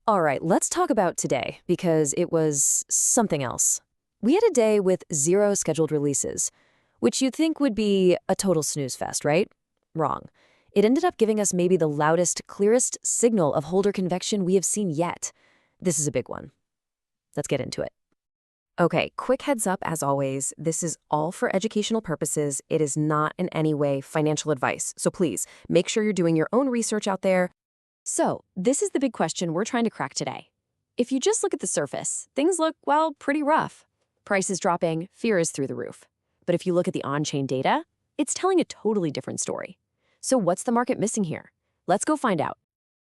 All right, let's talk about today because it was something else. We had a day with 0 scheduled releases, which you'd think would be a total snooze fest, right? Wrong. It ended up giving us maybe the loudest, clearest signal of holder convection we have seen yet. This is a big one. Let's get into it. Okay, quick heads up as always, this is all for educational purposes. It is not in any way financial advice. So please, make sure you're doing your own research out there. So, this is the big question we're trying to crack today. If you just look at the surface, things look, well, pretty rough. Prices dropping, fear is through the roof. But if you look at the on-chain data, it's telling a totally different story. So what's the market missing here? Let's go find out.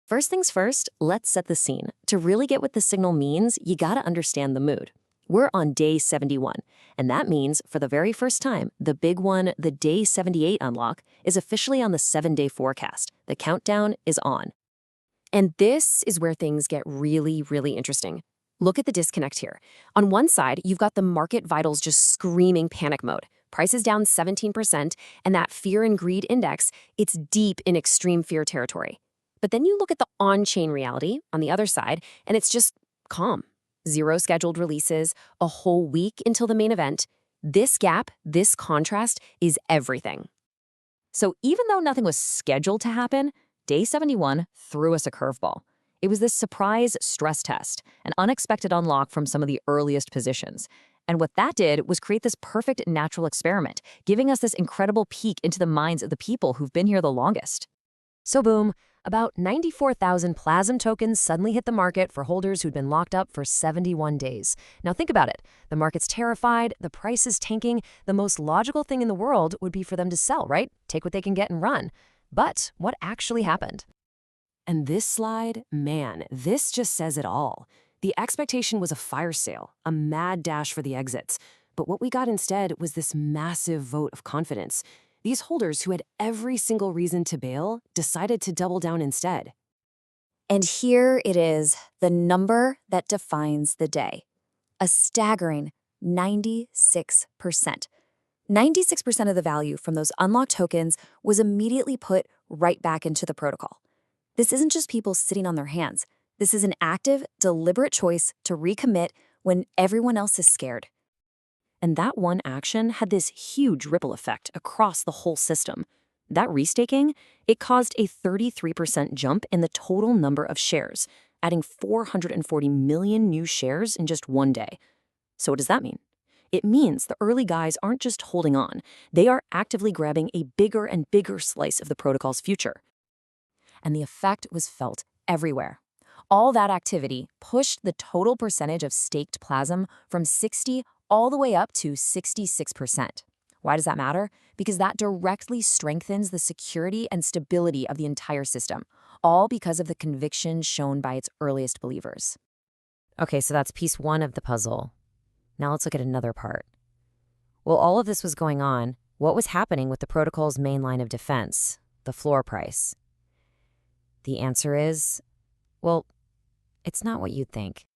First things first, let's set the scene. To really get what the signal means, you gotta understand the mood. We're on day 71, and that means, for the very first time, the big one, the day 78 unlock, is officially on the 7-day forecast. The countdown is on. And this is where things get really, really interesting. Look at the disconnect here. On one side, you've got the market vitals just screaming panic mode. Prices down 17%, and that fear and greed index, it's deep in extreme fear territory. But then you look at the on-chain reality on the other side, and it's just calm. 0 scheduled releases, a whole week until the main event. This gap, this contrast, is everything. So even though nothing was scheduled to happen, Day 71 threw us a curveball. It was this surprise stress test, an unexpected unlock from some of the earliest positions. And what that did was create this perfect natural experiment, giving us this incredible peek into the minds of the people who've been here the longest. So boom, about 94,000 Plasm tokens suddenly hit the market for holders who'd been locked up for 71 days. Now think about it. The market's terrified, the price is tanking. The most logical thing in the world would be for them to sell, right? Take what they can get and run. But what actually happened? And this slide, man, this just says it all. The expectation was a fire sale, a mad dash for the exits. But what we got instead was this massive vote of confidence. These holders who had every single reason to bail decided to double down instead. And here it is, the number that defines the day. A staggering 96%. 96% of the value from those unlocked tokens was immediately put right back into the protocol. This isn't just people sitting on their hands. This is an active, deliberate choice to recommit when everyone else is scared. And that one action had this huge ripple effect across the whole system. That restaking, it caused a 33% jump in the total number of shares, adding 440 million new shares in just one day. So what does that mean? It means the early guys aren't just holding on. They are actively grabbing a bigger and bigger slice of the protocol's future. And the effect was felt everywhere. All that activity pushed the total percentage of staked Plasm from 60 all the way up to 66%. Why does that matter? Because that directly strengthens the security and stability of the entire system, all because of the conviction shown by its earliest believers. Okay, so that's piece one of the puzzle. Now let's look at another part. While all of this was going on, what was happening with the protocol's main line of defense, the floor price? The answer is, well, it's not what you'd think.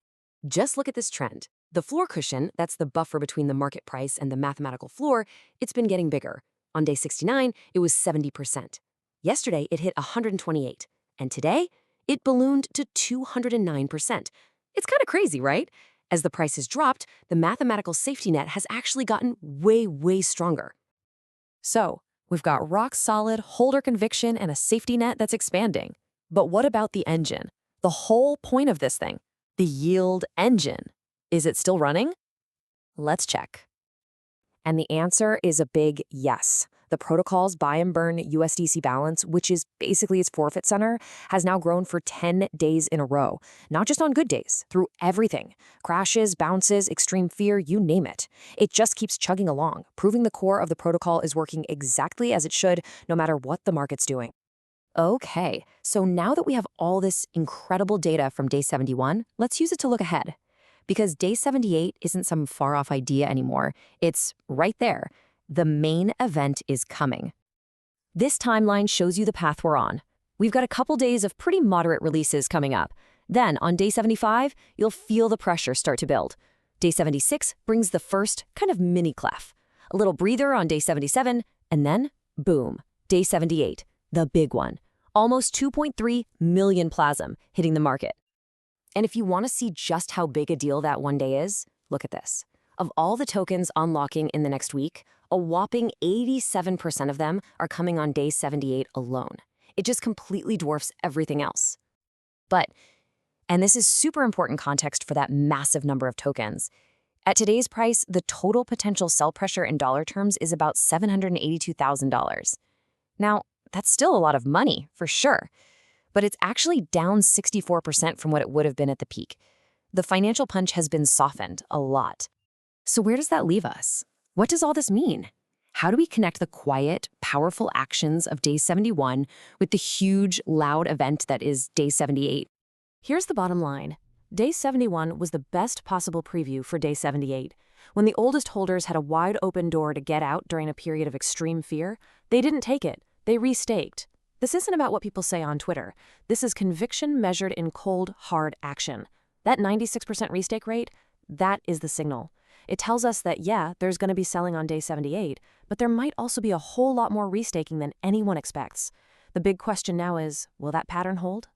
Just look at this trend. The floor cushion, that's the buffer between the market price and the mathematical floor, it's been getting bigger. On day 69, it was 70%. Yesterday, it hit 128. And today, it ballooned to 209%. It's kind of crazy, right? As the prices dropped, the mathematical safety net has actually gotten way, way stronger. So, we've got rock-solid holder conviction and a safety net that's expanding. But what about the engine? The whole point of this thing, the yield engine. Is it still running? Let's check. And the answer is a big yes. The protocol's buy and burn USDC balance, which is basically its forfeit center, has now grown for 10 days in a row. Not just on good days, through everything. Crashes, bounces, extreme fear, you name it. It just keeps chugging along, proving the core of the protocol is working exactly as it should, no matter what the market's doing. Okay, so now that we have all this incredible data from day 71, let's use it to look ahead. Because day 78 isn't some far-off idea anymore. It's right there. The main event is coming. This timeline shows you the path we're on. We've got a couple days of pretty moderate releases coming up. Then, on day 75, you'll feel the pressure start to build. Day 76 brings the first kind of mini clef. A little breather on day 77, and then, boom, day 78, the big one. Almost 2.3 million Plasm hitting the market. And if you want to see just how big a deal that one day is, look at this. Of all the tokens unlocking in the next week, a whopping 87% of them are coming on day 78 alone. It just completely dwarfs everything else. But, and this is super important context for that massive number of tokens, at today's price, the total potential sell pressure in dollar terms is about $782,000. Now, that's still a lot of money, for sure, but it's actually down 64% from what it would have been at the peak. The financial punch has been softened a lot. So where does that leave us? What does all this mean? How do we connect the quiet, powerful actions of day 71 with the huge, loud event that is day 78? Here's the bottom line. Day 71 was the best possible preview for day 78. When the oldest holders had a wide open door to get out during a period of extreme fear, they didn't take it. They restaked. This isn't about what people say on Twitter. This is conviction measured in cold, hard action. That 96% restake rate, that is the signal. It tells us that, yeah, there's going to be selling on day 78, but there might also be a whole lot more restaking than anyone expects. The big question now is, will that pattern hold?